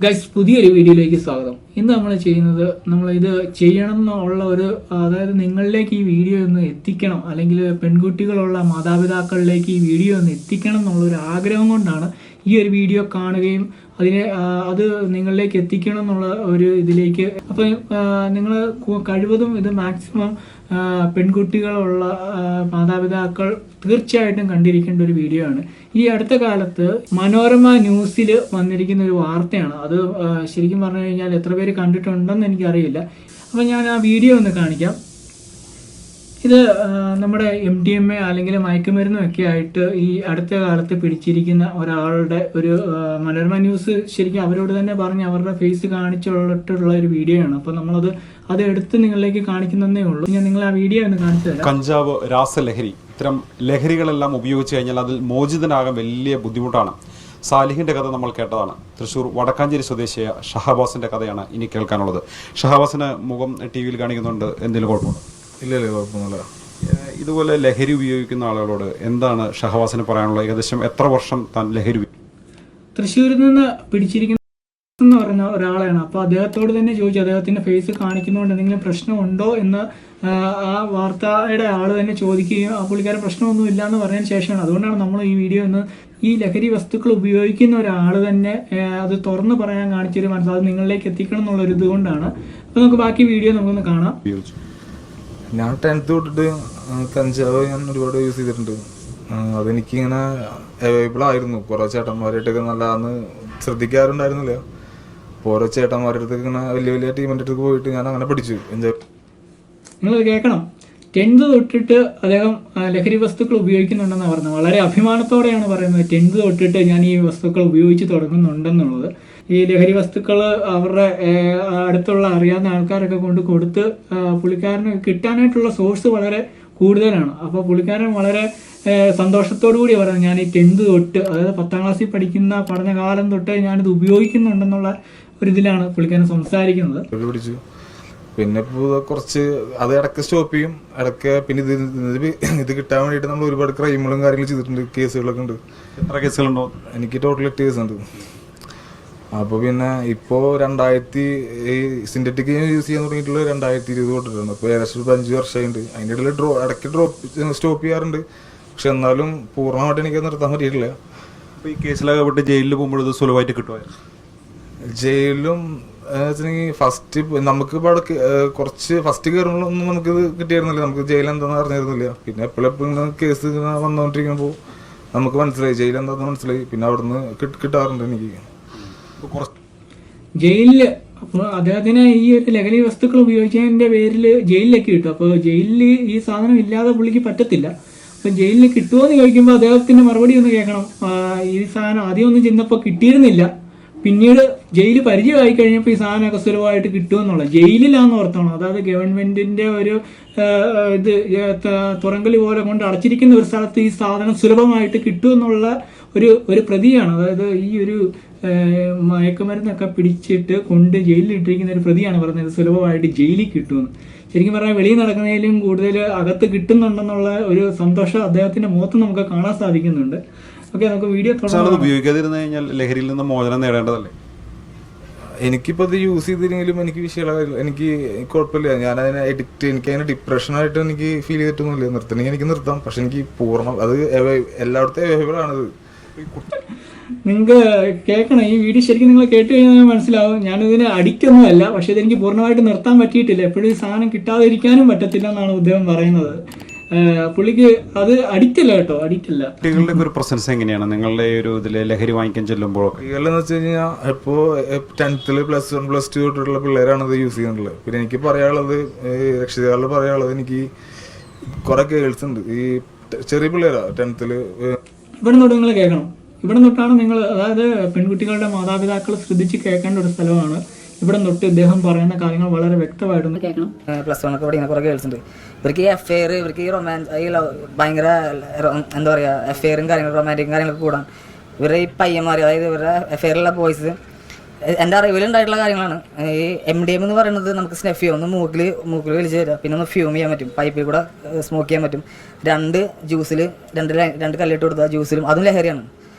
Guys, പുതിയൊരു വീഡിയോയിലേക്ക് സ്വാഗതം. ഇന്ന് നമ്മളിത് ചെയ്യണം എന്നുള്ള അതായത് നിങ്ങളിലേക്ക് ഈ വീഡിയോ ഒന്ന് എത്തിക്കണം, അല്ലെങ്കിൽ പെൺകുട്ടികളുള്ള മാതാപിതാക്കളിലേക്ക് ഈ വീഡിയോ ഒന്ന് എത്തിക്കണം എന്നുള്ളൊരു ആഗ്രഹം കൊണ്ടാണ് ഈ ഒരു വീഡിയോ കാണുകയും അത് നിങ്ങളിലേക്ക് എത്തിക്കണം എന്നുള്ള ഒരു ഇതിലേക്ക്. അപ്പം നിങ്ങൾ കഴിവതും ഇത് മാക്സിമം പെൺകുട്ടികളുള്ള മാതാപിതാക്കൾ തീർച്ചയായിട്ടും കണ്ടിരിക്കേണ്ട ഒരു വീഡിയോ ആണ്. ഈ അടുത്ത കാലത്ത് മനോരമ ന്യൂസിൽ വന്നിരിക്കുന്ന ഒരു വാർത്തയാണ്. അത് ശരിക്കും പറഞ്ഞു കഴിഞ്ഞാൽ എത്ര പേര് കണ്ടിട്ടുണ്ടെന്ന് എനിക്കറിയില്ല. അപ്പം ഞാൻ ആ വീഡിയോ ഒന്ന് കാണിക്കാം. ഇത് നമ്മുടെ MDMA അല്ലെങ്കിൽ മയക്കുമരുന്നൊക്കെ ആയിട്ട് ഈ അടുത്ത കാലത്ത് പിടിച്ചിരിക്കുന്ന ഒരാളുടെ ഒരു മനോരമ ന്യൂസ് ശരിക്കും അവരോട് തന്നെ പറഞ്ഞ് അവരുടെ ഫേസ് കാണിച്ചിട്ടുള്ള ഒരു വീഡിയോ ആണ്. അപ്പോൾ അത് എടുത്ത് നിങ്ങളിലേക്ക് കാണിക്കുന്നതേ ഉള്ളൂ. ഞാൻ നിങ്ങൾ ആ വീഡിയോ ഒന്ന് കാണിച്ചു തരാം. കഞ്ചാവ്, രാസലഹരി, ഇത്തരം ലഹരികളെല്ലാം ഉപയോഗിച്ച് കഴിഞ്ഞാൽ അതിൽ മോചിതനാകാൻ വലിയ ബുദ്ധിമുട്ടാണ്. സാലിഹിന്റെ കഥ നമ്മൾ കേട്ടതാണ്. തൃശ്ശൂർ വടക്കാഞ്ചേരി സ്വദേശിയായ ഷഹബാസിന്റെ കഥയാണ് ഇനി കേൾക്കാനുള്ളത്. ഷഹബാസിന് മുഖം TV-യിൽ കാണിക്കുന്നുണ്ട്. എന്തെങ്കിലും കുഴപ്പമുണ്ടോ? ഇല്ല, കുഴപ്പമൊന്നുമില്ല. ഇതുപോലെ ലഹരി ഉപയോഗിക്കുന്ന ആളുകളോട് എന്താണ് ഷഹബാസിന് പറയാനുള്ളത്? ഏകദേശം എത്ര വർഷം താൻ ലഹരി തൃശ്ശൂരിൽ നിന്ന് പിടിച്ചിരിക്കുന്ന എന്ന് പറഞ്ഞ ഒരാളാണ്. അപ്പോൾ അദ്ദേഹത്തോട് തന്നെ ചോദിച്ചു, അദ്ദേഹത്തിന്റെ ഫേസ് കാണിക്കുന്നതുകൊണ്ട് എന്തെങ്കിലും പ്രശ്നമുണ്ടോ എന്ന് ആ വാർത്തയുടെ ആള് തന്നെ ചോദിക്കുകയും ആ പുള്ളിക്കാരൻ പ്രശ്നമൊന്നും ഇല്ല എന്ന് പറഞ്ഞതിന് ശേഷമാണ്. അതുകൊണ്ടാണ് നമ്മൾ ഈ വീഡിയോ ഈ ലഹരി വസ്തുക്കൾ ഉപയോഗിക്കുന്ന ഒരാൾ തന്നെ അത് തുറന്ന് പറയാൻ കാണിച്ചൊരു മനസ്സ് അത് നിങ്ങളിലേക്ക് എത്തിക്കണം എന്നുള്ളൊരു ഇതുകൊണ്ടാണ്. അപ്പോൾ നമുക്ക് ബാക്കി വീഡിയോ നമുക്കൊന്ന് കാണാം. ഞാൻ 10th തൊട്ടിട്ട് കഞ്ചാവ് ഞാൻ ഒരുപാട് യൂസ് ചെയ്തിട്ടുണ്ട്. അതെനിക്കിങ്ങനെ അവൈലബിൾ ആയിരുന്നു. കുറേ ചേട്ടന്മാരായിട്ടൊക്കെ നല്ലതാന്ന് ശ്രദ്ധിക്കാറുണ്ടായിരുന്നില്ല. അപ്പോൾ ഓരോ ചേട്ടന്മാരുടെ അടുത്ത് ഇങ്ങനെ വലിയ ടീമിൻ്റെ അടുത്ത് പോയിട്ട് ഞാൻ അങ്ങനെ പഠിച്ചു. നിങ്ങൾ കേൾക്കണം. 10th തൊട്ടിട്ട് അദ്ദേഹം ലഹരി വസ്തുക്കൾ ഉപയോഗിക്കുന്നുണ്ടെന്നാണ് പറഞ്ഞത്. വളരെ അഭിമാനത്തോടെയാണ് പറയുന്നത് 10th തൊട്ടിട്ട് ഞാൻ ഈ വസ്തുക്കൾ ഉപയോഗിച്ച് തുടങ്ങുന്നുണ്ടെന്നുള്ളത്. ഈ ലഹരി വസ്തുക്കൾ അവരുടെ അടുത്തുള്ള അറിയാവുന്ന ആൾക്കാരൊക്കെ കൊടുത്ത് പുള്ളിക്കാരന് കിട്ടാനായിട്ടുള്ള സോഴ്സ് വളരെ കൂടുതലാണ്. അപ്പോൾ പുള്ളിക്കാരൻ വളരെ സന്തോഷത്തോടു കൂടി പറയുന്നത് ഞാൻ ഈ 10th തൊട്ട്, അതായത് 10ാം ക്ലാസ്സിൽ പഠന കാലം തൊട്ട് ഞാനിത് ഉപയോഗിക്കുന്നുണ്ടെന്നുള്ള ഒരു ഇതിലാണ് പുള്ളിക്കാരൻ സംസാരിക്കുന്നത്. പിന്നെ ഇപ്പോൾ കുറച്ച് അത് ഇടയ്ക്ക് സ്റ്റോപ്പ് ചെയ്യും, ഇടയ്ക്ക് പിന്നെ ഇത് കിട്ടാൻ വേണ്ടിയിട്ട് നമ്മൾ ഒരുപാട് ക്രൈമുകളും കാര്യങ്ങളും ചെയ്തിട്ടുണ്ട്. കേസുകളൊക്കെ ഉണ്ട്. എത്ര കേസുകളുണ്ടോ? എനിക്ക് ടോട്ടൽ 8 കേസ് ഉണ്ട്. അപ്പോൾ പിന്നെ ഇപ്പോൾ സിന്തറ്റിക് യൂസ് ചെയ്യാൻ തുടങ്ങിയിട്ടുള്ള 2020 തൊട്ടിട്ടുണ്ട്. ഇപ്പോൾ ഏകദേശം 5 വർഷമായിട്ടുണ്ട്. അതിൻ്റെ ഇടയിൽ ഇടയ്ക്ക് സ്റ്റോപ്പ് ചെയ്യാറുണ്ട്. പക്ഷെ എന്നാലും പൂർണ്ണമായിട്ട് എനിക്ക് നിർത്താൻ പറ്റിയിട്ടില്ല. അപ്പോൾ ഈ കേസിലകപ്പെട്ട് ജയിലിൽ പോകുമ്പോൾ ഇത് സുലഭമായിട്ട് കിട്ടുമായിരുന്നു? ജയിലിലും ഫസ്റ്റ് നമുക്ക് ഇവിടെ കുറച്ച് ഫസ്റ്റ് കയറുമ്പോഴൊന്നും നമുക്കിത് കിട്ടിയിരുന്നില്ല. നമുക്ക് ജയിൽ എന്താണെന്ന് അറിഞ്ഞിരുന്നില്ല. പിന്നെ എപ്പോഴെപ്പോഴും കേസ് വന്നുകൊണ്ടിരിക്കുമ്പോൾ നമുക്ക് മനസ്സിലായി ജയിൽ എന്താണെന്ന് മനസ്സിലായി. പിന്നെ അവിടുന്ന് കിട്ടാറുണ്ട് എനിക്ക് ജയിലില്. അപ്പോൾ അദ്ദേഹത്തിന് ഈ ഒരു ലഹരി വസ്തുക്കൾ ഉപയോഗിച്ചതിന്റെ പേരിൽ ജയിലിലേക്ക് കിട്ടും. അപ്പോൾ ജയിലിൽ ഈ സാധനം ഇല്ലാതെ പുള്ളിക്ക് പറ്റത്തില്ല. അപ്പം ജയിലിൽ കിട്ടുമോ എന്ന് ചോദിക്കുമ്പോൾ അദ്ദേഹത്തിന്റെ മറുപടി ഒന്ന് കേൾക്കണം. ഈ സാധനം ആദ്യം ഒന്നും ചെന്നപ്പോൾ കിട്ടിയിരുന്നില്ല, പിന്നീട് ജയിൽ പരിചയമായി കഴിഞ്ഞപ്പോൾ ഈ സാധനമൊക്കെ സുലഭമായിട്ട് കിട്ടുമെന്നുള്ള ജയിലിലാന്ന് ഓർത്താണ്. അതായത് ഗവൺമെന്റിന്റെ ഒരു തുറങ്കലി പോലെ കൊണ്ട് അടച്ചിരിക്കുന്ന ഒരു സ്ഥലത്ത് ഈ സാധനം സുലഭമായിട്ട് കിട്ടുമെന്നുള്ള ഒരു പ്രതിയാണ്. അതായത് ഈ ഒരു മയക്കുമരുന്നൊക്കെ പിടിച്ചിട്ട് കൊണ്ട് ജയിലിൽ ഇട്ടിരിക്കുന്ന ഒരു പ്രതിയാണ് പറയുന്നത് സുലഭമായിട്ട് ജയിലിൽ കിട്ടുമെന്ന്. ശരിക്കും പറഞ്ഞാൽ വെളിയിൽ നടക്കുന്നതിലും കൂടുതൽ അകത്ത് കിട്ടുന്നുണ്ടെന്നുള്ള ഒരു സന്തോഷം അദ്ദേഹത്തിന്റെ മുഖത്ത് നമുക്ക് കാണാൻ സാധിക്കുന്നുണ്ട്. ഓക്കെ, നമുക്ക് വീഡിയോ ഉപയോഗിക്കാതിരുന്നു കഴിഞ്ഞാൽ ലഹരിയിൽ നിന്ന് മോചനം നേടേണ്ടതല്ലേ? എനിക്കിപ്പോൾ ഇത് യൂസ് ചെയ്തില്ലെങ്കിലും എനിക്ക് വിഷയമുള്ള എനിക്ക് കുഴപ്പമില്ല. ഞാനതിനെ എനിക്കതിന് ഡിപ്രഷനായിട്ട് എനിക്ക് ഫീൽ ചെയ്തിട്ടൊന്നുമില്ല. നിർത്തണമെങ്കിൽ എനിക്ക് നിർത്താം. പക്ഷെ എനിക്ക് പൂർണ്ണം അത് എല്ലായിടത്തും അവൈലബിൾ ആണത്. നിങ്ങൾക്ക് കേൾക്കണം. ഈ വീഡിയോ ശരിക്കും നിങ്ങൾ കേട്ട് കഴിഞ്ഞാൽ മനസ്സിലാവും ഞാനിതിന് അഡിക്റ്റ് ഒന്നും അല്ല. പക്ഷെ ഇതെനിക്ക് പൂർണ്ണമായിട്ട് നിർത്താൻ പറ്റിയിട്ടില്ല. എപ്പോഴും ഈ സാധനം കിട്ടാതിരിക്കാനും പറ്റത്തില്ല എന്നാണ് അദ്ദേഹം പറയുന്നത്. പുള്ളിക്ക് അത് അഡിക്റ്റ് അല്ല കേട്ടോ, അഡിക്റ്റ് അല്ല. കുട്ടികളുടെ ഒരു പ്രസൻസ് എങ്ങനെയാണ് നിങ്ങളുടെ ഒരു ഇതിൽ ലഹരി വാങ്ങിക്കാൻ ചെല്ലുമ്പോൾ? കുട്ടികളെന്ന് വെച്ച് കഴിഞ്ഞാൽ ഇപ്പോൾ 10th, +1, +2 തൊട്ടുള്ള പിള്ളേരാണ് ഇത് യൂസ് ചെയ്യുന്നുള്ളത്. പിന്നെ എനിക്ക് പറയാനുള്ളത്, രക്ഷിതാക്കളുടെ പറയാനുള്ളത്, എനിക്ക് കുറെ ഗേൾസ് ഉണ്ട് ഈ ചെറിയ പിള്ളേരാ 10th. ഇവിടെ തൊട്ട് നിങ്ങൾ കേൾക്കണം. ഇവിടെ തൊട്ടാണ് നിങ്ങൾ, അതായത് പെൺകുട്ടികളുടെ മാതാപിതാക്കൾ ശ്രദ്ധിച്ച് കേൾക്കേണ്ട ഒരു സ്ഥലമാണ്. ഇവിടെ തൊട്ട് ഇദ്ദേഹം പറയുന്ന കാര്യങ്ങൾ വളരെ വ്യക്തമായിട്ടൊന്ന് കേൾക്കണം. +1 ഒക്കെ പഠിക്കുന്ന കുറേ ഗേൾസ് ഉണ്ട്. ഇവർക്ക് ഈ അഫെയർ, ഇവർക്ക് ഈ റൊമാൻസ്, ഈ ഭയങ്കര എന്താ പറയുക, അഫെയറും കാര്യങ്ങളും റൊമാൻറ്റിക്കും കാര്യങ്ങളൊക്കെ കൂടാൻ ഇവരുടെ ഈ പയ്യന്മാർ, അതായത് ഇവരുടെ അഫെയറുള്ള ബോയ്സ്, എൻ്റെ അറിവിലുണ്ടായിട്ടുള്ള കാര്യങ്ങളാണ്. ഈ MDMA എന്ന് പറയുന്നത് നമുക്ക് സ്നെഫ് ചെയ്യാം. ഒന്ന് മൂക്കിൽ വലിച്ചു തരാം, പിന്നെ ഒന്ന് ഫ്യൂം ചെയ്യാൻ പറ്റും, പൈപ്പിൽ കൂടെ സ്മോക്ക് ചെയ്യാൻ പറ്റും. 2 ജ്യൂസിൽ 2 കല്ലിട്ട് കൊടുത്താൽ ജ്യൂസിലും അതും ലഹരിയാണ്.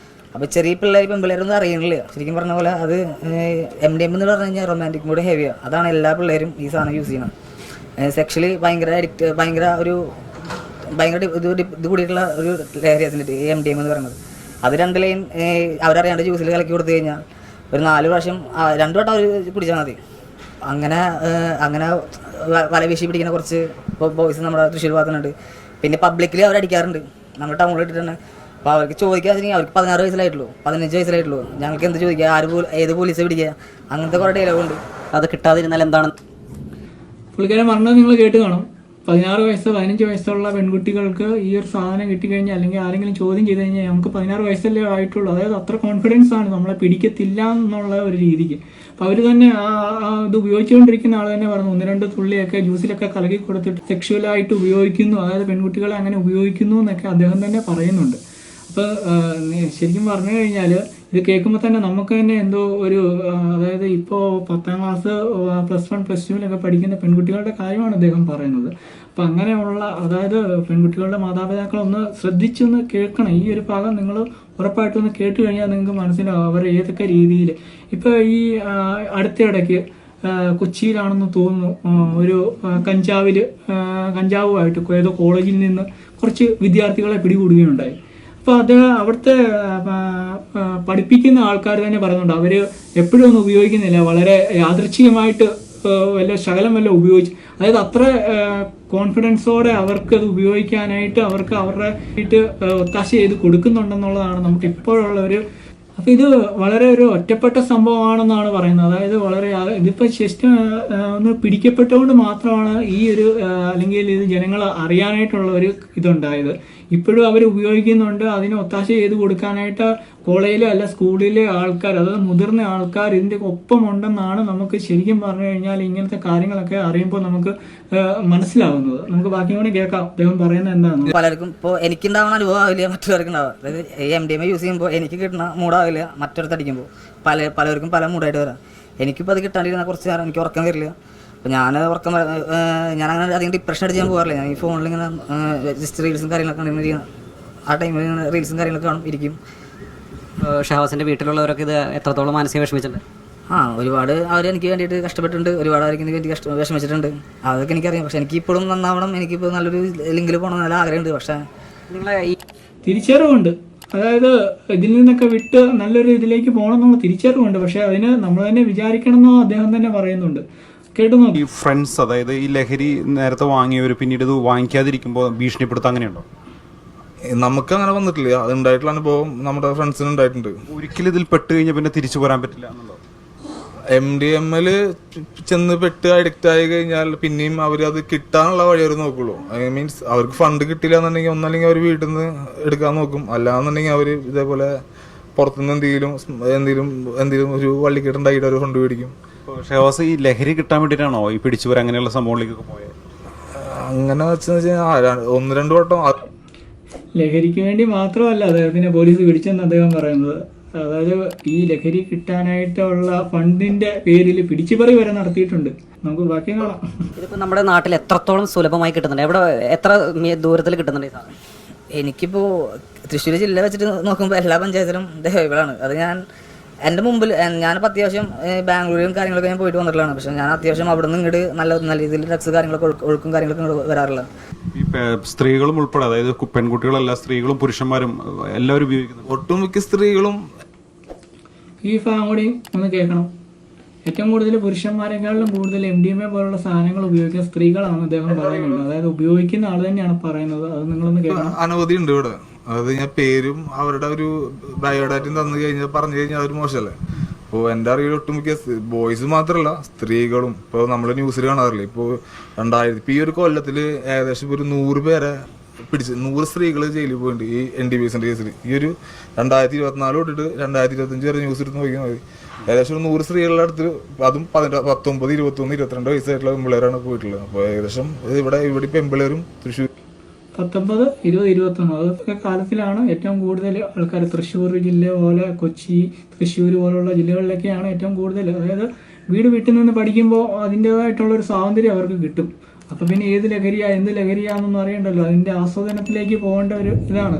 അപ്പോൾ ചെറിയ പിള്ളേർ പെൺപിള്ളേരൊന്നും അറിയണില്ല. ശരിക്കും പറഞ്ഞ പോലെ അത് MDMA എന്ന് പറഞ്ഞു കഴിഞ്ഞാൽ റൊമാൻറ്റിക് മൂഡ് ഹെവിയാണ്. അതാണ് എല്ലാ പിള്ളേരും ഈ സാധനം യൂസ് ചെയ്യണം. സെക്ഷലി ഭയങ്കര അഡിക്റ്റ്, ഭയങ്കര ഇത് കൂടിയിട്ടുള്ള ഒരു ലഹരി അതിൻ്റെ MDMA എന്ന് പറയുന്നത്. അത് 2 ലൈൻ അവരറിയാണ്ട് ജ്യൂസിൽ കലക്കി കൊടുത്തു കഴിഞ്ഞാൽ ഒരു 4 പ്രാവശ്യം 2 വട്ടം അവർ കുടിച്ചാൽ മതി. അങ്ങനെ വല വീശി പിടിക്കുന്ന കുറച്ച് ബോയ്സ് നമ്മുടെ തൃശ്ശൂർ ഭാഗത്തുണ്ട്. പിന്നെ പബ്ലിക്കിൽ അവർ അടിക്കാറുണ്ട്, നമ്മുടെ ടൗണിൽ ഇട്ടിട്ട് തന്നെ. അപ്പോൾ അവർക്ക് ചോദിക്കാതിരിക്കും, അവർക്ക് 16 വയസ്സിലായിട്ടുള്ളൂ, 15 വയസ്സിലായിട്ടുള്ളൂ, ഞങ്ങൾക്ക് എന്ത് ചോദിക്കുക, ഏത് പോലീസ് പിടിക്കുക, അങ്ങനത്തെ കുറേ ഡയലോഗുണ്ട്. അത് കിട്ടാതിരുന്നാൽ എന്താണ്? പുള്ളിക്കാരൻ പറഞ്ഞത് നിങ്ങൾ കേട്ട് കാണും. 16 വയസ്സ് 15 വയസ്സുള്ള പെൺകുട്ടികൾക്ക് ഈ ഒരു സാധനം കിട്ടിക്കഴിഞ്ഞാൽ, അല്ലെങ്കിൽ ആരെങ്കിലും ചോദ്യം ചെയ്ത് കഴിഞ്ഞാൽ നമുക്ക് 16 വയസ്സല്ലേ ആയിട്ടുള്ളൂ, അതായത് അത്ര കോൺഫിഡൻസ് ആണ്, നമ്മളെ പിടിക്കത്തില്ല എന്നുള്ള ഒരു രീതിക്ക്. അപ്പോൾ അവർ തന്നെ ഇത് ഉപയോഗിച്ചുകൊണ്ടിരിക്കുന്ന ആൾ തന്നെ പറഞ്ഞു 1-2 തുള്ളിയൊക്കെ ജ്യൂസിലൊക്കെ കലക്കി കൊടുത്തിട്ട് സെക്ഷുവലായിട്ട് ഉപയോഗിക്കുന്നു, അതായത് പെൺകുട്ടികളെ അങ്ങനെ ഉപയോഗിക്കുന്നു എന്നൊക്കെ അദ്ദേഹം തന്നെ പറയുന്നുണ്ട്. അപ്പോൾ ശരിക്കും പറഞ്ഞു കഴിഞ്ഞാൽ ഇത് കേൾക്കുമ്പോൾ തന്നെ നമുക്ക് തന്നെ എന്തോ ഒരു, അതായത് ഇപ്പോൾ 10ാം ക്ലാസ് +1 +2 പഠിക്കുന്ന പെൺകുട്ടികളുടെ കാര്യമാണ് അദ്ദേഹം പറയുന്നത്. അപ്പം അങ്ങനെയുള്ള, അതായത് പെൺകുട്ടികളുടെ മാതാപിതാക്കളൊന്ന് ശ്രദ്ധിച്ചൊന്ന് കേൾക്കണം. ഈ ഒരു ഭാഗം നിങ്ങൾ ഉറപ്പായിട്ടൊന്ന് കേട്ട് കഴിഞ്ഞാൽ നിങ്ങൾക്ക് മനസ്സിലാവും അവർ ഏതൊക്കെ രീതിയിൽ. ഇപ്പോൾ ഈ അടുത്തിടയ്ക്ക് കൊച്ചിയിലാണെന്ന് തോന്നുന്നു, ഒരു കഞ്ചാവുമായിട്ട് ഏതോ കോളേജിൽ നിന്ന് കുറച്ച് വിദ്യാർത്ഥികളെ പിടികൂടുകയുണ്ടായി. അപ്പോൾ അത് അവിടുത്തെ പഠിപ്പിക്കുന്ന ആൾക്കാർ തന്നെ പറയുന്നുണ്ട്, അവർ എപ്പോഴും ഒന്നും ഉപയോഗിക്കുന്നില്ല, വളരെ യാദൃച്ഛികമായിട്ട് ശകലം ഉപയോഗിച്ച്, അതായത് അത്ര കോൺഫിഡൻസോടെ അവർക്ക് അത് ഉപയോഗിക്കാനായിട്ട് അവർക്ക് അവരുടെ ഒത്താശ ചെയ്ത് കൊടുക്കുന്നുണ്ടെന്നുള്ളതാണ് നമുക്ക് ഇപ്പോഴുള്ള ഒരു. അപ്പോൾ ഇത് വളരെ ഒരു ഒറ്റപ്പെട്ട സംഭവമാണെന്നാണ് പറയുന്നത്. അതായത് വളരെ ഇതിപ്പോൾ ജസ്റ്റ് ഒന്ന് പിടിക്കപ്പെട്ടുകൊണ്ട് മാത്രമാണ് ഈ ഒരു, അല്ലെങ്കിൽ ഇത് ജനങ്ങൾ അറിയാനായിട്ടുള്ള ഒരു ഇതുണ്ടായത്. ഇപ്പോഴും അവർ ഉപയോഗിക്കുന്നുണ്ട്. അതിന് ഒത്താശ ചെയ്ത് കൊടുക്കാനായിട്ട് കോളേജിലെ അല്ല സ്കൂളിലെ ആൾക്കാർ, അതായത് മുതിർന്ന ആൾക്കാർ ഇതിൻ്റെ ഒപ്പമുണ്ടെന്നാണ് നമുക്ക് ശരിക്കും പറഞ്ഞു കഴിഞ്ഞാൽ ഇങ്ങനത്തെ കാര്യങ്ങളൊക്കെ അറിയുമ്പോൾ നമുക്ക് മനസ്സിലാവുന്നത്. നമുക്ക് ബാക്കി കൂടി കേൾക്കാം അദ്ദേഹം പറയുന്നത് എന്താണ്. പലർക്കും ഇപ്പോൾ എനിക്കുണ്ടാവുന്ന അനുഭവം ആവില്ല, മറ്റൊരാൾക്ക് ഉണ്ടാവുക. അതായത് MDMA യൂസ് ചെയ്യുമ്പോൾ എനിക്ക് കിട്ടുന്ന മൂടാവില്ല, മറ്റൊരുത്ത് അടിക്കുമ്പോൾ പലർക്കും പല മൂടായിട്ട് വരാം. എനിക്കിപ്പോൾ അത് കിട്ടാണ്ടിരുന്ന കുറച്ച് നേരം എനിക്ക് ഉറക്കം വരില്ല. അപ്പോൾ ഞാനങ്ങനെ അധികം ഡിപ്രഷൻ അടിച്ച് ഞാൻ പോകാറില്ല. ഞാൻ ഈ ഫോണിൽ ഇങ്ങനെ ജസ്റ്റ് റീൽസും കാര്യങ്ങളൊക്കെ കണ്ടിരിക്കുന്ന ആ ടൈമിൽ ഇങ്ങനെ റീൽസും കാര്യങ്ങളൊക്കെ കാണും, ഇരിക്കും. ഷഹബാസിൻ്റെ വീട്ടിലുള്ളവരൊക്കെ ഇത് എത്രത്തോളം മാനസിക വിഷമിച്ചിട്ടുണ്ട്? ഒരുപാട് അവരെനിക്ക് വേണ്ടിയിട്ട് കഷ്ടപ്പെട്ടിട്ടുണ്ട്, ഒരുപാട് അവർക്ക് വേണ്ടി വിഷമിച്ചിട്ടുണ്ട്. അതൊക്കെ എനിക്കറിയാം. പക്ഷെ എനിക്ക് ഇപ്പോഴും നന്നാവണം, എനിക്കിപ്പോൾ നല്ലൊരു ലിങ്കിൽ പോകണം നല്ല ആഗ്രഹമുണ്ട്. പക്ഷേ നിങ്ങളെ ഈ തിരിച്ചറിവുണ്ട്, അതായത് ഇതിൽ നിന്നൊക്കെ വിട്ട് നല്ലൊരു ഇതിലേക്ക് പോകണം എന്നുള്ള തിരിച്ചറിവുണ്ട്. പക്ഷെ അതിന് നമ്മൾ തന്നെ വിചാരിക്കണം എന്നോ അദ്ദേഹം തന്നെ പറയുന്നുണ്ട്. ഈ ഫ്രണ്ട്സ്, അതായത് ഈ ലഹരി നേരത്തെ വാങ്ങിയവർ പിന്നീട് ഇത് വാങ്ങിക്കാതിരിക്കുമ്പോൾ ഭീഷണിപ്പെടുത്താൻ അങ്ങനെയുണ്ടോ? നമുക്ക് അങ്ങനെ വന്നിട്ടില്ല. അത് ഉണ്ടായിട്ടുള്ള അനുഭവം നമ്മുടെ ഫ്രണ്ട്സിന് ഉണ്ടായിട്ടുണ്ട്. ഒരിക്കലും ഇതിൽ പെട്ട് കഴിഞ്ഞാൽ പിന്നെ തിരിച്ചു പോരാൻ പറ്റില്ല എന്നുള്ളത്. MDMA ചെന്ന് പെട്ട് അഡിക്റ്റ് ആയി കഴിഞ്ഞാൽ പിന്നെയും അവർ അത് കിട്ടാനുള്ള വഴി അവർ നോക്കുള്ളൂ. മീൻസ് അവർക്ക് ഫണ്ട് കിട്ടില്ല എന്നുണ്ടെങ്കിൽ ഒന്നല്ലെങ്കിൽ അവർ വീട്ടിൽ നിന്ന് എടുക്കാൻ നോക്കും, അല്ലാന്നുണ്ടെങ്കിൽ അവർ ഇതേപോലെ പുറത്തുനിന്ന് എന്തെങ്കിലും ഒരു വള്ളിക്കെട്ടുണ്ടായിട്ട് അവർ ഫണ്ട് മേടിക്കും. ഷഹബാസ് ഈ ലഹരി കിട്ടാൻ വേണ്ടിയിട്ടാണോ ഈ പിടിച്ചുപോരാ അങ്ങനെയുള്ള സംഭവങ്ങളിലേക്കൊക്കെ പോയത്? അങ്ങനെ വെച്ചെന്ന് വെച്ചാൽ 1-2 വട്ടം ലഹരിക്ക് വേണ്ടി മാത്രമല്ല അദ്ദേഹത്തിനെ പോലീസ് പിടിച്ചെന്ന് അദ്ദേഹം പറയുന്നത്. അതായത് ഈ ലഹരി കിട്ടാനായിട്ടുള്ള ഫണ്ടിന്റെ പേരിൽ പിടിച്ചുപറി വരെ നടത്തിയിട്ടുണ്ട്. നമുക്ക് ബാക്കി കാണാം. ഇതിപ്പോൾ നമ്മുടെ നാട്ടിൽ എത്രത്തോളം സുലഭമായി കിട്ടുന്നുണ്ട്? എവിടെ എത്ര ദൂരത്തിൽ കിട്ടുന്നുണ്ട് ഈ സാധനം? എനിക്കിപ്പോൾ തൃശ്ശൂർ ജില്ല വെച്ചിട്ട് നോക്കുമ്പോൾ എല്ലാ പഞ്ചായത്തിലും ദൈവങ്ങളാണ്. അത് എൻ്റെ മുമ്പിൽ ഞാനിപ്പോൾ അത്യാവശ്യം ബാംഗ്ലൂരും കാര്യങ്ങളൊക്കെ ഞാൻ പോയിട്ട് വന്നിട്ടുള്ളതാണ്. പക്ഷേ ഞാൻ അത്യാവശ്യം അവിടെ നിന്ന് ഇങ്ങോട്ട് നല്ല രീതിയിൽ ഡ്രഗ്സ് കാര്യങ്ങളൊക്കെ ഒഴുക്കും കാര്യങ്ങളൊക്കെ വരാറില്ല. ഈ സ്ത്രീകളും ഉൾപ്പെടെ, അതായത് പെൺകുട്ടികളല്ല, സ്ത്രീകളും പുരുഷന്മാരും എല്ലാവരും ഉപയോഗിക്കുന്നു. ഒട്ടുമിക്ക സ്ത്രീകളും ഈ ഭാഗം കൂടി ഒന്ന് കേൾക്കണം. ഏറ്റവും കൂടുതൽ പുരുഷന്മാരെക്കാളും കൂടുതൽ MDMA പോലുള്ള സാധനങ്ങൾ ഉപയോഗിക്കുന്ന സ്ത്രീകളാണ് അദ്ദേഹം പറയുന്നത്. അതായത് ഉപയോഗിക്കുന്ന ആൾ തന്നെയാണ് പറയുന്നത്. അത് നിങ്ങളൊന്ന് കേൾക്കണം. അനവധി ഉണ്ട് ഇവിടെ. അതായത് ഞാൻ പേരും അവരുടെ ഒരു ബയോഡാറ്റയും തന്നു കഴിഞ്ഞാൽ പറഞ്ഞു കഴിഞ്ഞാൽ അതൊരു മോശമല്ലേ. ഇപ്പോൾ എൻ്റെ അറിവിൽ ഒട്ടുമിക്ക ബോയ്സ് മാത്രമല്ല സ്ത്രീകളും ഇപ്പോൾ നമ്മൾ ന്യൂസിൽ കാണാറില്ലേ. ഇപ്പോൾ ഇപ്പോൾ ഈ ഒരു കൊല്ലത്തിൽ ഏകദേശം ഒരു 100 പേരെ പിടിച്ച് 100 സ്ത്രീകൾ ജയിലിൽ പോയിട്ടുണ്ട് ഈ NDPSന്റെ കേസിൽ. ഈ ഒരു 2024 തൊട്ടിട്ട് 2025 വരെ ന്യൂസ് എടുത്ത് നോക്കിയാൽ മതി. ഏകദേശം 100 സ്ത്രീകളുടെ അടുത്ത്, അതും 19, 21, 22 വയസ്സായിട്ടുള്ള പെമ്പിളേരാണ് പോയിട്ടുള്ളത്. അപ്പോൾ ഏകദേശം ഇവിടെ പെമ്പിളേരും തൃശ്ശൂർ 19, 20, 21 അതൊക്കെ കാലത്തിലാണ് ഏറ്റവും കൂടുതൽ ആൾക്കാർ. തൃശ്ശൂർ ജില്ല പോലെ കൊച്ചി, തൃശ്ശൂർ പോലുള്ള ജില്ലകളിലൊക്കെയാണ് ഏറ്റവും കൂടുതൽ. അതായത് വീട്ടിൽ നിന്ന് പഠിക്കുമ്പോൾ അതിൻ്റേതായിട്ടുള്ളൊരു സ്വാതന്ത്ര്യം അവർക്ക് കിട്ടും. അപ്പോൾ പിന്നെ ഏത് ലഹരിയാ എന്ത് ലഹരിയാണെന്നൊന്നും അറിയണ്ടല്ലോ, അതിൻ്റെ ആസ്വാദനത്തിലേക്ക് പോകേണ്ട ഒരു ഇതാണ്.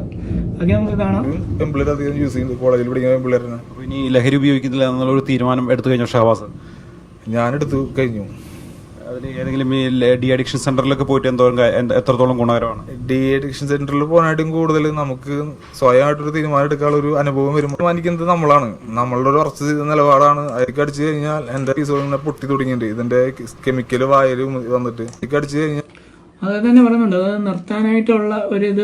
അതൊക്കെ നമുക്ക് കാണാം. പെൺപിള്ളേർ അധികം യൂസ് ചെയ്യുന്നത് കോളേജിൽ പഠിക്കുന്ന പെൺപിള്ളേരാണ്. അപ്പോൾ ഇനി ലഹരി ഉപയോഗിക്കുന്നില്ല എന്നുള്ളൊരു തീരുമാനം എടുത്തു കഴിഞ്ഞു ഷഹബാസ്? ഞാനെടുത്തു കഴിഞ്ഞു. അതിന് ഏതെങ്കിലും ഈ ഡി അഡിക്ഷൻ സെന്ററിലൊക്കെ പോയിട്ട് എത്രത്തോളം ഗുണകരമാണ്? ഡി അഡിക്ഷൻ സെന്ററിൽ പോകാനായിട്ടും കൂടുതൽ നമുക്ക് സ്വയമായിട്ടൊരു തീരുമാനം എടുക്കാനുള്ള ഒരു അനുഭവം വരുമ്പോൾ തീരുമാനിക്കുന്നത് നമ്മളാണ്. നമ്മളുടെ ഒരു ഉറച്ച നിലപാടാണ്. അതിലേക്ക് അടിച്ചു കഴിഞ്ഞാൽ എൻ്റെ പീസുകൾ ഇങ്ങനെ പൊട്ടി തുടങ്ങിയിട്ടുണ്ട്. ഇതിന്റെ കെമിക്കൽ വായിൽ വന്നിട്ട് ഇതിലേക്ക് അടിച്ചു കഴിഞ്ഞാൽ അത് തന്നെ പറയുന്നുണ്ട്. അതായത് നിർത്താനായിട്ടുള്ള ഒരിത്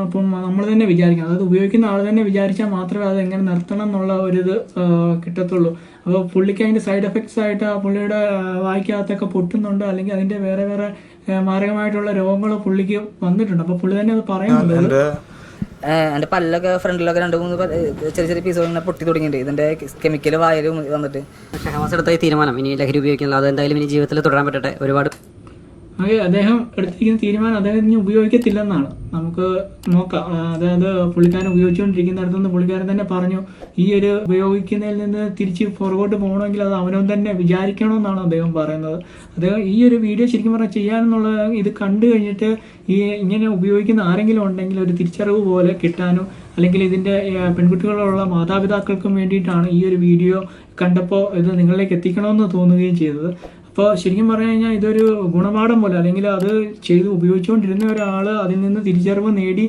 ഇപ്പം നമ്മൾ തന്നെ വിചാരിക്കണം. അതായത് ഉപയോഗിക്കുന്ന ആൾ തന്നെ വിചാരിച്ചാൽ മാത്രമേ അത് എങ്ങനെ നിർത്തണം എന്നുള്ള ഒരിത് കിട്ടത്തുള്ളൂ. അപ്പോൾ പുള്ളിക്ക് അതിൻ്റെ സൈഡ് എഫക്ട്സ് ആയിട്ട് ആ പുള്ളിയുടെ വായിക്കകത്തൊക്കെ പൊട്ടുന്നുണ്ട്, അല്ലെങ്കിൽ അതിൻ്റെ വേറെ വേറെ മാരകമായിട്ടുള്ള രോഗങ്ങൾ പുള്ളിക്ക് വന്നിട്ടുണ്ട്. അപ്പോൾ പുള്ളി തന്നെ അത് പറയുന്നുണ്ട്. എൻ്റെ പല്ലൊക്കെ ഫ്രണ്ടിലൊക്കെ 2-3 ചെറിയ ചെറിയ പീസുകൾ ഇങ്ങനെ പൊട്ടി തുടങ്ങിയിട്ടുണ്ട്. ഇതിൻ്റെ കെമിക്കൽ വായിൽ വന്നിട്ട്. ഷഹബാസ് എടുത്ത ഈ തീരുമാനം ഇനി ലഹരി ഉപയോഗിക്കുന്നില്ല, അത് എന്തായാലും ഇനി ജീവിതത്തിൽ തുടരാൻ പറ്റട്ടെ. ഒരുപാട് അദ്ദേഹം എടുത്തിരിക്കുന്ന തീരുമാനം അദ്ദേഹം ഇനി ഉപയോഗിക്കത്തില്ലെന്നാണ്. നമുക്ക് നോക്കാം. അതായത് പുള്ളിക്കാരൻ ഉപയോഗിച്ചുകൊണ്ടിരിക്കുന്നിടത്തുനിന്ന് പുള്ളിക്കാരൻ തന്നെ പറഞ്ഞു, ഈ ഒരു ഉപയോഗിക്കുന്നതിൽ നിന്ന് തിരിച്ച് പുറകോട്ട് പോകണമെങ്കിൽ അത് അവനവൻ തന്നെ വിചാരിക്കണമെന്നാണ് അദ്ദേഹം പറയുന്നത്. അദ്ദേഹം ഈ ഒരു വീഡിയോ ശരിക്കും പറഞ്ഞാൽ ചെയ്യാനെന്നുള്ള ഇത് കണ്ടു കഴിഞ്ഞിട്ട് ഈ ഇങ്ങനെ ഉപയോഗിക്കുന്ന ആരെങ്കിലും ഉണ്ടെങ്കിൽ ഒരു തിരിച്ചറിവ് പോലെ കിട്ടാനും, അല്ലെങ്കിൽ ഇതിൻ്റെ പെൺകുട്ടികളുള്ള മാതാപിതാക്കൾക്കും വേണ്ടിയിട്ടാണ് ഈ ഒരു വീഡിയോ കണ്ടപ്പോൾ ഇത് നിങ്ങളിലേക്ക് എത്തിക്കണമെന്ന് തോന്നുകയും ചെയ്തത്. അപ്പോൾ ശരിക്കും പറഞ്ഞു കഴിഞ്ഞാൽ ഇതൊരു ഗുണപാഠം പോലെ, അല്ലെങ്കിൽ അത് ചെയ്ത് ഉപയോഗിച്ചുകൊണ്ടിരുന്ന ഒരാൾ അതിൽ നിന്ന് തിരിച്ചറിവ് നേടി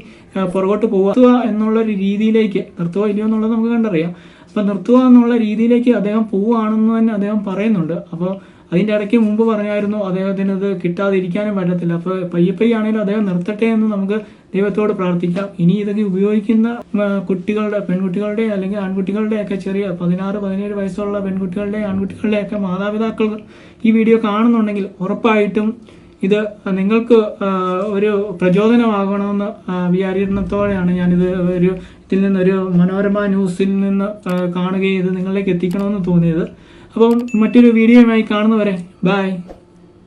പുറകോട്ട് പോകുക എന്നുള്ളൊരു രീതിയിലേക്ക്, നിർത്തുക ഇല്ലയോ എന്നുള്ളത് നമുക്ക് കണ്ടറിയാം. അപ്പോൾ നിർത്തുക എന്നുള്ള രീതിയിലേക്ക് അദ്ദേഹം പോവുകയാണെന്ന് തന്നെ അദ്ദേഹം പറയുന്നുണ്ട്. അപ്പോൾ അതിൻ്റെ ഇടയ്ക്ക് മുമ്പ് പറഞ്ഞായിരുന്നു അദ്ദേഹത്തിന് ഇത് കിട്ടാതിരിക്കാനും പറ്റത്തില്ല. അപ്പോൾ പയ്യപ്പയ്യാണെങ്കിലും അദ്ദേഹം നിർത്തട്ടെ എന്ന് നമുക്ക് ദൈവത്തോട് പ്രാർത്ഥിക്കാം. ഇനി ഇതൊക്കെ ഉപയോഗിക്കുന്ന കുട്ടികളുടെ, പെൺകുട്ടികളുടെ അല്ലെങ്കിൽ ആൺകുട്ടികളുടെയൊക്കെ ചെറിയ 16-17 വയസ്സുള്ള പെൺകുട്ടികളുടെയും ആൺകുട്ടികളുടെയൊക്കെ മാതാപിതാക്കൾ ഈ വീഡിയോ കാണുന്നുണ്ടെങ്കിൽ ഉറപ്പായിട്ടും ഇത് നിങ്ങൾക്ക് ഒരു പ്രചോദനമാകണമെന്ന് വിചാരണത്തോടെയാണ് ഞാനിത് ഇതിൽ നിന്നൊരു മനോരമ ന്യൂസിൽ നിന്ന് കാണുകയും ഇത് നിങ്ങളിലേക്ക് എത്തിക്കണമെന്ന് തോന്നിയത്. അപ്പം മറ്റൊരു വീഡിയോയുമായി കാണുന്നവരെ ബൈ.